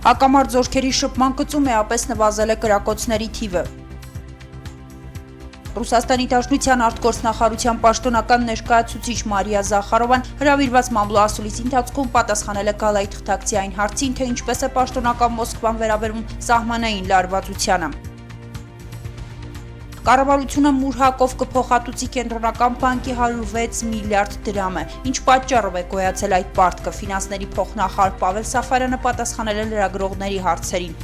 Հակամարտ զորքերի շփման գծում էապես նվազել է կրակոցների թիվը։ Ռուսաստանի Դաշնության արտգործնախարարության պաշտոնական ներկայացուցիչ Մարիա Զախարովան հրավիրված մամլոասուլիսի ընթացքում պատասխանել է Գալայի թղթակցի այն հարցին, թե ինչպես է պաշտոնական Մոսկվան վերաբերում սահմանային լարվածությանը։ Կառավարությունը մուրհակով կփոխհատուցի կենտրոնական բանկի 106 միլիարդ դրամը։ Ինչ պատճառով է գոյացել այդ պարտքը, ֆինանսների փոխնախարար Պավել Սաֆարյանը պատասխանել է լրագրողների հարցերին։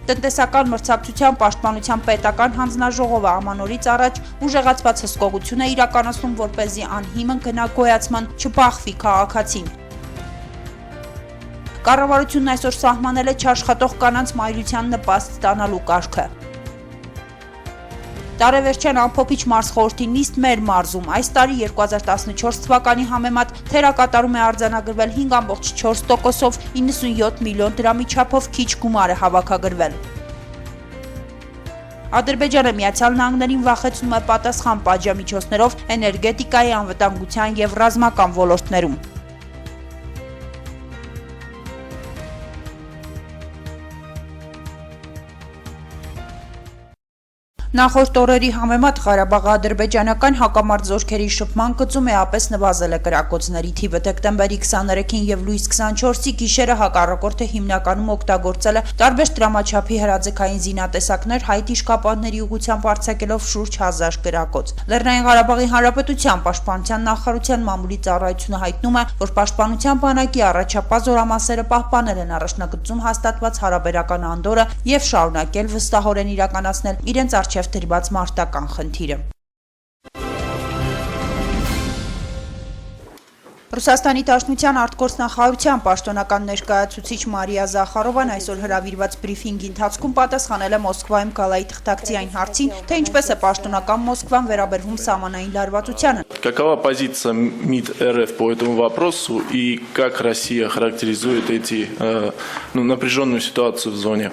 Տնտեսական մրցակցության պաշտպանության պետական հանձնաժողովը ամանորից առաջ ուժեղացված հսկողություն է իրականացնում, որպեսզի անհիմն գնագոյացման չբախվի քաղաքացին։ Կառավարությունն այսօր սահմանել է չաշխատող կանանց մայրության նպաստ ստանալու կարգը։ Տարեվերջյան ամփոփիչ մարզխորհրդի նիստ մեր մարզում այս տարի 2014 թվականի համեմատ թերակատարում է արձանագրվել 5.4%-ով 97 միլիոն դրամի չափով քիչ գումար է հավաքագրվել։ Ադրբեջանը Միացյալ Նահանգներին վախեցնում է պատասխան պատժամիջոցներով էներգետիկայի, անվտանգության և ռազմական ոլորտներում։ Նախորդ օրերի համեմատ Ղարաբաղի ադրբեջանական հակամարտ զորքերի շփման գծում էապես նվազել է կրակոցների թիվը։ Դեկտեմբերի 23-ին և լույս 24-ի գիշերը հակառակորդը հիմնականում օգտագործել է տարբեր դրամաչափի հրաձգային զինատեսակներ, հայտ իշխապանների ուղղությամբ արձակելով շուրջ 1000 կրակոց։ Լեռնային Ղարաբաղի Հանրապետության պաշտպանության նախարարության մամուլի ծառայությունը հայտնում է, որ պաշտպանության բանակի առաջապահ զորամասերը պահպանել են առաջնագծում հաստատված հարաբերական անդորրը և շարունակել վստահորեն իրականացնել իրենց առջև դրված մարտական խնդիրը։ Ռուսաստանի Դաշնության արտգործնախարարության պաշտոնական ներկայացուցիչ Մարիա Զախարովան այսօր հրավիրված բրիֆինգի ընթացքում պատասխանել է Մոսկվայում Գալայի թղթակցի այն հարցին, թե ինչպես է պաշտոնական Մոսկվան վերաբերվում սահմանային լարվածությանը։ Какова позиция МИД РФ по этому вопросу и как Россия характеризует напряженную ситуацию в зоне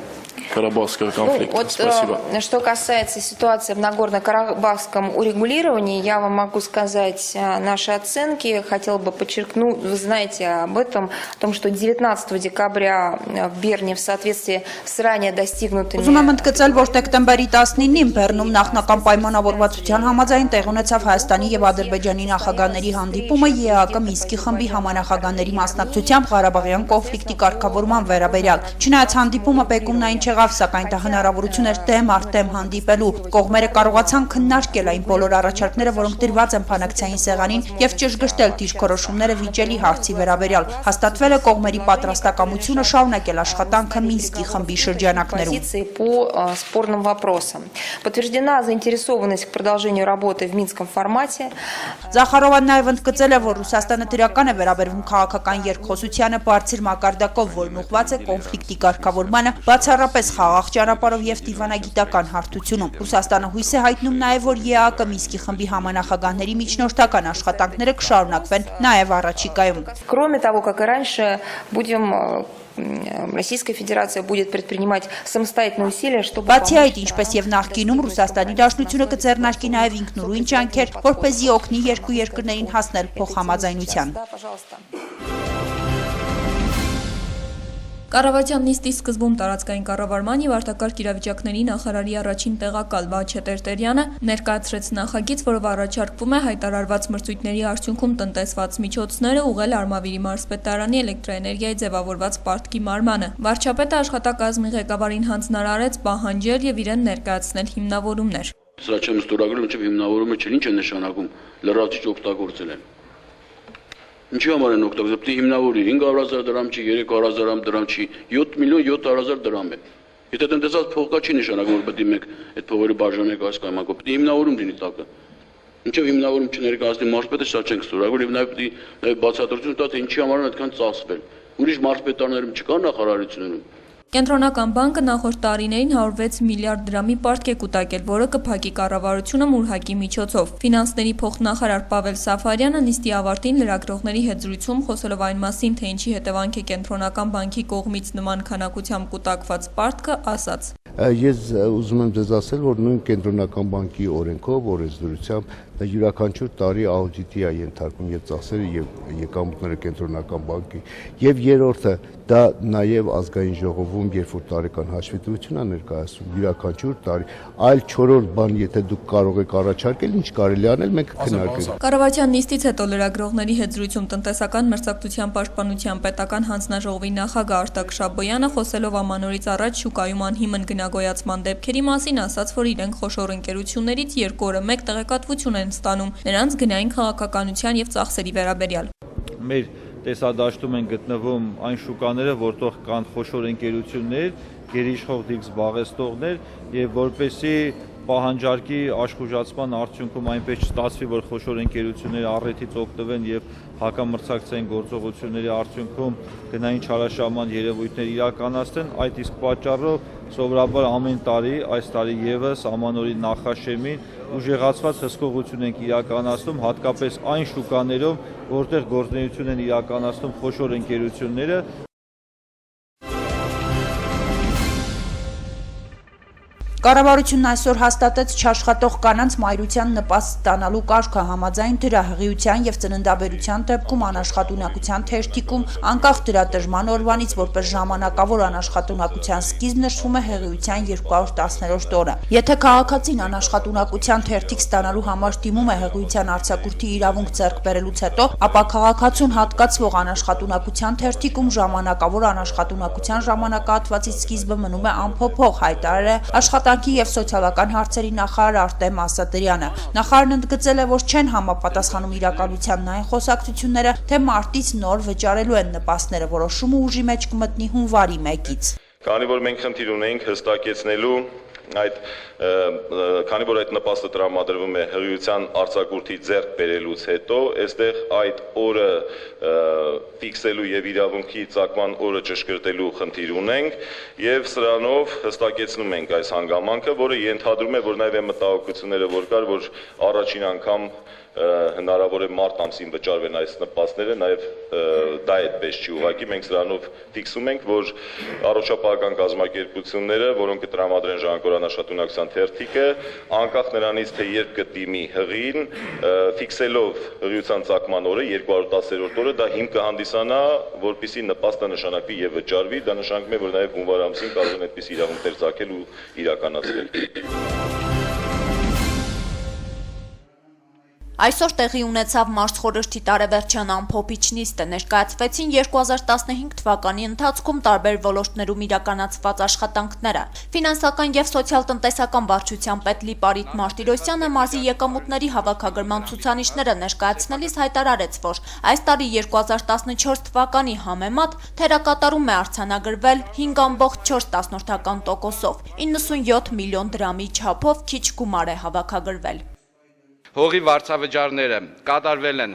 Карабахского конфликта? Спасибо. Что касается ситуации в Нагорно-Карабахском урегулировании, я вам могу сказать наши оценки. Хотела бы подчеркнуть, вы знаете об этом, о том, что 19 декабря в Берне в соответствии с ранее достигнутыми... Ուզում եմ ընդգծել, որ դեկտեմբերի 19-ին Բեռնում նախնական պայմանավորվածության համաձայն տեղ ունեցավ Հայաստանի և Ադրբեջանի նախագահների հանդիպումը ԵԱԿ Մինսկի խմբի համանախագահների մասնակցությամբ Ղարաբաղյան կոնֆլիկտի կարգավորման վերաբերյալ։ Չնայած հանդիպումը բեկումն այն չեղավ, սակայն դա հնարավորություն էր դեմ առ դեմ հանդիպելու։ Կողմերը կարողացան քննարկել այն բոլոր առաջարկները, որոնք դրված են բանակցային սեղանին, և ճշգրտել դիրքորոշումները վիճելի հարցի վերաբերյալ։ Հաստատվել է կողմերի պատրաստակամությունը շարունակել աշխատանքը Մինսկի խմբի շրջանակներում։ По спорным вопросам. Подтверждена заинтересованность к продолжению работы в Минском формате. Զախարովան նաև ընդգծել է, որ Ռուսաստանը դրական է վերաբերվում քաղաքական երկխոսությանը բարձր մակարդակով, որն ուղղված է կոնֆլիկտի կարգավորմանը, բացառապես խաղաղ ճանապարհով և դիվանագիտական հարթությունում։ Ռուսաստանը հույս է հայտնում նաև, որ ԵԱԿ Մինսկի խմբի համանախագահների միջնորդական աշխատանքները կշարունակվեն նաև առաջիկայում։ Кроме того, как и раньше, Российская Федерация будет предпринимать самостоятельные усилия, чтобы... Բացի այդ, ինչպես և նախկինում, Ռուսաստանի Դաշնությունը կձեռնարկի նաև ինքնուրույն ջանքեր, որպեսզի օգնի երկու երկրներին հասնել փոխհամաձայնության։ Կառավարության նիստի սկզբում տարածքային կառավարման և արտակարգ իրավիճակների նախարարի առաջին տեղակալ Վաչե Տերտերյանը ներկայացրեց նախագիծ, որով առաջարկվում է հայտարարված մրցույթների արդյունքում տնտեսված միջոցները ուղղել Արմավիրի մարզպետարանի էլեկտրոէներգիայի ձևավորված պարտքի մարմանը։ Վարչապետը աշխատակազմի ղեկավարին հանձնարարեց պահանջել և իրեն ներկայացնել հիմնավորումներ։ Սա չեմ ստորագրել, մինչև հիմնավորումը ինչ է նշանակում, լրացիչ օգտագործել են։ Ինչի համար են օգտագործել, պետք է հիմնավորի 500,000 դրամ չի, 300,000 դրամ չի, 7,700,000 դրամ է։ Եթե տնտեսած փողկա չի նշանակում, որ պետք է մեկ այդ փողերը բաժանեք այս կամ այն կողմ, պետք է հիմնավորում լինի տակը։ Ինչեւ հիմնավորում չներկայացնի մարզպետը, սա չենք ստորագրել եւ նաեւ պետք է բացատրություն տա, թե ինչի համար են այդքան ծախսվել։ Ուրիշ մարզպետարներում չկա նախարարություններում։ Կենտրոնական բանկը նախորդ տարիներին 106 միլիարդ դրամի պարտք է կուտակել, որը կփակի կառավարությունը մուրհակի միջոցով։ Ֆինանսների փոխնախարար Պավել Սաֆարյանը նիստի ավարտին լրագրողների հետ զրույցում խոսելով այն մասին, թե ինչի հետևանք է Կենտրոնական բանկի կողմից նման քանակությամբ կուտակված պարտքը, ասաց. Ես ուզում եմ ձեզ ասել, որ նույն Կենտրոնական բանկի օրենքով, օրենսդրությամբ յուրաքանչյուր տարի աուդիտի է ենթարկվում եւ ծախսերը եւ եկամուտները Կենտրոնական բանկի եւ երրորդը դա նաեւ ազգային ժողովում երբ որ տարեկան հաշվետվություն է ներկայացում յուրաքանչյուր տարի այլ 4-րդ բան եթե դուք կարող եք առաջարկել ինչ կարելի անել մենք քննարկենք Կառավարության նիստից հետո լրագրողների հետ զրույցում տնտեսական մրցակցության պաշտպանության պետական հանձնաժողովի նախագահ Արտակ Շաբոյանը խոսելով ամանորից առաջ շուկայում անհիմն գնագոյացման դեպքերի մասին ասաց, որ իրենք խոշոր ընկերություններից 2 օրը մեկ տեղեկատվություն են ստանում նրանց գնային քաղաքականության եւ ծախսերի վերաբերյալ Մեր տեսադաշտում են գտնվում այն շուկաները, որտեղ կան խոշոր ընկերություններ, գերիշխող դիք զբաղեցնողներ եւ որպեսզի պահանջարկի աշխուժացման արդյունքում այնպես չստացվի, որ խոշոր ընկերությունները առիթից օգտվեն եւ հակամրցակցային գործողությունների արդյունքում գնային չարաշահման երևույթներ իրականացնեն, այդ իսկ պատճառով սովորաբար ամեն տարի, այս տարի եւս ամանորի նախաշեմին ուժեղացված հսկողություն ենք իրականացնում, հատկապես այն շուկաներում, որտեղ գործունեություն են իրականացնում խոշոր ընկերությունները Կառավարությունն այսօր հաստատեց չաշխատող կանանց մայրության նպաստ ստանալու կարգը համաձայն դրա հղիության եւ ծննդաբերության դեպքում անաշխատունակության թերթիկում անկախ դրա դժման օրվանից որպես ժամանակավոր անաշխատունակության սկիզբ նշվում է հղիության 210-րդ օրը։ Եթե քաղաքացին անաշխատունակության թերթիկ ստանալու համար դիմում է հղիության արձակուրդի իրավունք ձեռք բերելուց հետո, ապա քաղաքացուն հատկացվող անաշխատունակության թերթիկում ժամանակավոր անաշխատունակության ժամանակահատվածից սկիզբը մնում է անփոփոխ, հայտարարել է Աշխատանքի եւ սոցիալական հարցերի նախարար Արտեմ Ասատրյանը։ Նախարարն ընդգծել է, որ չեն համապատասխանում իրականությանն այն խոսակցությունները, թե մարտից նոր վճարելու են նպաստները, որոշումը ուժի մեջ կմտնի հունվարի 1-ից։ Քանի որ մենք խնդիր ունենք հստակեցնելու քանի որ այդ նպաստը տրամադրվում է հղիության արձակուրդի ձեռք բերելուց հետո, այստեղ այդ օրը ֆիքսելու եւ իրավունքի ծագման օրը ճշգրտելու խնդիր ունենք եւ սրանով հստակեցնում ենք այս հանգամանքը, որը ենթադրում է, որ նաեւ մտահոգությունները որ կար, որ առաջին անգամ հնարավոր է մարտ ամսին վճարվեն այս նպաստները, նաև դա այդպես չի ուղղակի, մենք սրանով ֆիքսում ենք, որ առողջապահական կազմակերպությունները, որոնք կտրամադրեն ժանեկան անաշխատունակության թերթիկը, անկախ նրանից, թե երբ կդիմի հղին, ֆիքսելով հղիության ծագման օրը, 210-րդ օրը, դա հիմք կհանդիսանա, որպեսզի նպաստը նշանակվի եւ վճարվի, դա նշանակում է, որ նաև հունվար ամսին կարող են այդպես իրավունքներ ծագել ու իրականացվել։ Այսօր տեղի ունեցավ Մարզխորհրդի տարեվերջյան ամփոփիչ նիստը, ներկայացվեցին 2015 թվականի ընթացքում տարբեր ոլորտներում իրականացված աշխատանքները։ Ֆինանսական եւ սոցիալ-տնտեսական վարչության պետ Լիպարիտ Մարտիրոսյանը մարզի եկամուտների հավաքագրման ցուցանիշները ներկայացնելիս հայտարարեց, որ այս տարի 2014 թվականի համեմատ թերակատարում է արձանագրվել 5.4%-ով, 97 միլիոն դրամի չափով քիչ գումար է հավաքագրվել։ Հողի վարձավճարները կատարվել են,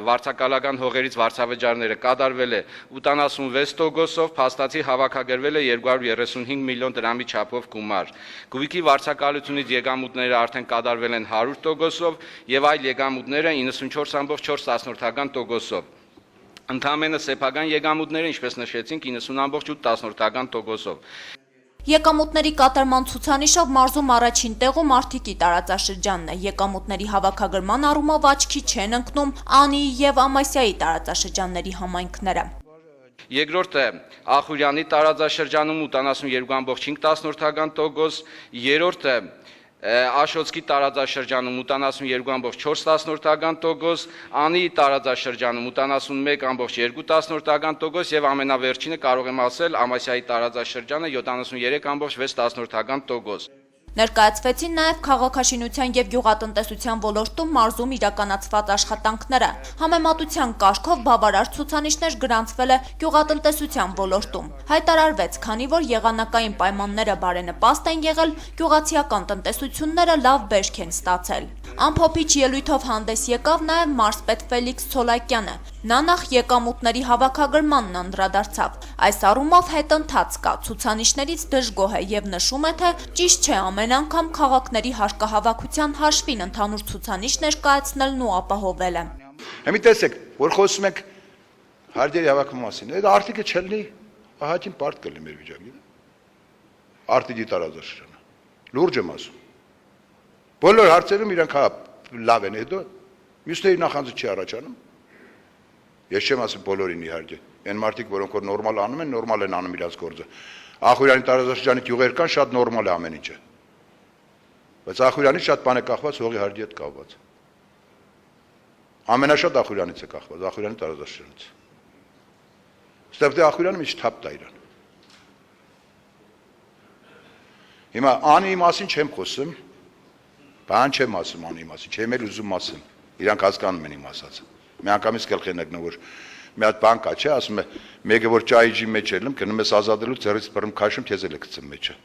վարձակալական հողերից վարձավճարները կատարվել է 86%-ով, փաստացի հավաքագրվել է 235 միլիոն դրամի չափով գումար։ Գույքի վարձակալությունից եկամուտները արդեն կատարվել են 100%-ով եւ այլ եկամուտները 94.4%-ով։ Ընդամենը սեփական եկամուտները, ինչպես նշեցինք, 90.8%-ով։ Եկամուտների կատարման ցուցանիշով մարզում առաջին տեղում Արտիկի տարածաշրջանն է։ Եկամուտների հավաքագրման առումով աչքի չեն ընկնում Անի եւ Ամասիայի տարածաշրջանների համայնքները։ Երկրորդը Ախուրյանի տարածաշրջանում 82.5%, երրորդը Աշոցքի տարածաշրջանում 82.4%, Անի տարածաշրջանում 81.2% եւ ամենավերջինը կարող եմ ասել Ամասիայի տարածաշրջանը 73.6%։ Ներկայացվեցին նաև քաղաքաշինության եւ գյուղատնտեսության ոլորտում մարզում իրականացված աշխատանքները։ Համեմատության կարգով բավարար ցուցանիշներ գրանցվել է գյուղատնտեսության ոլորտում։ Հայտարարվեց, քանի որ եղանակային պայմանները բարենպաստ են եղել, գյուղացիական տնտեսությունները լավ բերք են ստացել։ Ամփոփիչ ելույթով հանդես եկավ նաև մարզպետ Ֆելիքս Ցոլակյանը։ Նա նախ եկամուտների հավաքագրմանն անդրադարձավ։ Այս առումով հետընթաց կա, ցուցանիշներից դժգոհ է եւ նշում է, թե ճիշտ չէ ամեն անգամ քաղաքների հարկահավաքության հաշվին ընդհանուր ցուցանիշ ներկայացնելն ու ապահովելը։ Հիմա տեսեք, որ խոսում ենք հարցերի հավաքման մասին, այդ արտիքը չլինի, ահագին բարդ կլինի մեր վիճակը։ Արտիքի տարածաշրջանը։ Լուրջ եմ ասում։ Բոլոր հարցերում իրանք լավ են, հետո մյուսների նախանձը չի առաջանում։ Ես չեմ ասում բոլորին իհարկե։ Այն մարդիկ, որոնք որ նորմալ անում են, նորմալ են անում իրաց գործը։ Ախուրյանի տարածաշրջանի գյուղեր կան, շատ նորմալ է ամեն ինչը։ Բայց Ախուրյանի շատ բան է կախված հողի հարցի հետ կապված։ Ամենաշատ Ախուրյանից է կախված, Ախուրյանի տարածաշրջանից։ Ստեղ դե Ախուրյանը մի չթափ տա իրան։ Հիմա անի մասին չեմ խոսում, բան չեմ ասում անի մասին, չեմ էլ ուզում ասեմ։ Իրանք հասկանում են իմ ասածը։ Մի անգամից գլխի նկնում որ մի հատ բան կա, չէ, ասում է, մեկը որ ճայիջի մեջ ելնում, գնում ես ազատելու ձեռից բռնում քաշում, թեզ էլ է գցում մեջը։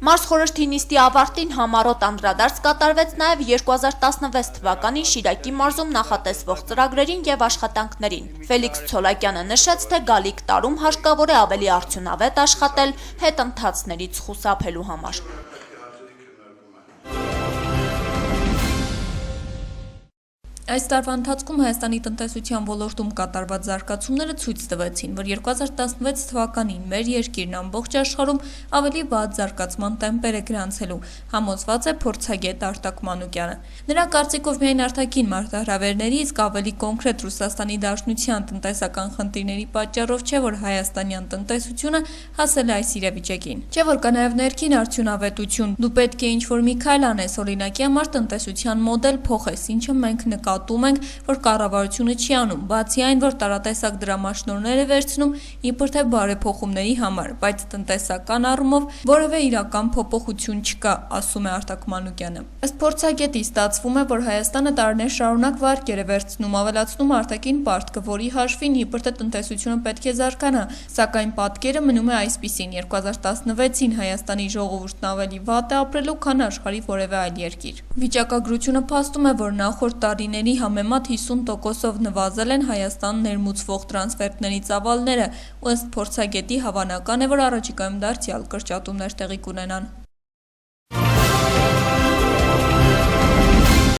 Մարզխորհրդի նիստի ավարտին համառոտ անդրադարձ կատարվեց նաև 2016 թվականին Շիրակի մարզում նախատեսվող ծրագրերին եւ աշխատանքներին։ Ֆելիքս Ցոլակյանը նշեց, թե գալիք տարում հարկավոր է ավելի արդյունավետ աշխատել հետընթացներից խուսափելու համար։ Այս տարվա ընթացքում Հայաստանի տնտեսության ոլորտում կատարված զարգացումները ցույց տվեցին, որ 2016 թվականին մեր երկիրն ամբողջ աշխարհում ավելի վատ զարգացման տեմպեր է գրանցելու, համոզված է փորձագետ Արտակ Մանուկյանը։ Նրա կարծիքով միայն արտաքին մարտահրավերների, իսկ ավելի կոնկրետ Ռուսաստանի Դաշնության տնտեսական խնդիրների պատճառով չէ, որ հայաստանյան տնտեսությունը հասել է այս իրավիճակին։ Չէ՞ որ կա նաև ներքին արդյունավետություն։ Դու պետք է ինչ-որ մի քայլ անես, օրինակի համար տնտեսության մոդել փոխես, ինչը մենք նկատում ենք, որ կառավարությունը չի անում, բացի այն, որ տարատեսակ դրամաշնորհներ է վերցնում իբր թե բարեփոխումների համար, բայց տնտեսական առումով որևէ իրական փոփոխություն չկա, ասում է Արտակ Մանուկյանը։ Ըստ փորձագետի ստացվում է, որ Հայաստանը տարիներ շարունակ վարկեր է վերցնում, ավելացնում արտաքին պարտքը, որի հաշվին իբր թե տնտեսությունը պետք է զարգանա, սակայն պատկերը մնում է այսպիսին. 2016-ին Հայաստանի ժողովուրդն ավելի վատ է ապրելու, քան աշխարհի որևէ այլ երկիր։ Վիճակագրությունը փաստում է, որ նախորդ տարիների համեմատ 50%-ով նվազել են Հայաստան ներմուծվող տրանսֆերտների ծավալները, ու ըստ փորձագետի հավանական է, որ առաջիկայում դարձյալ կրճատումներ տեղի կունենան։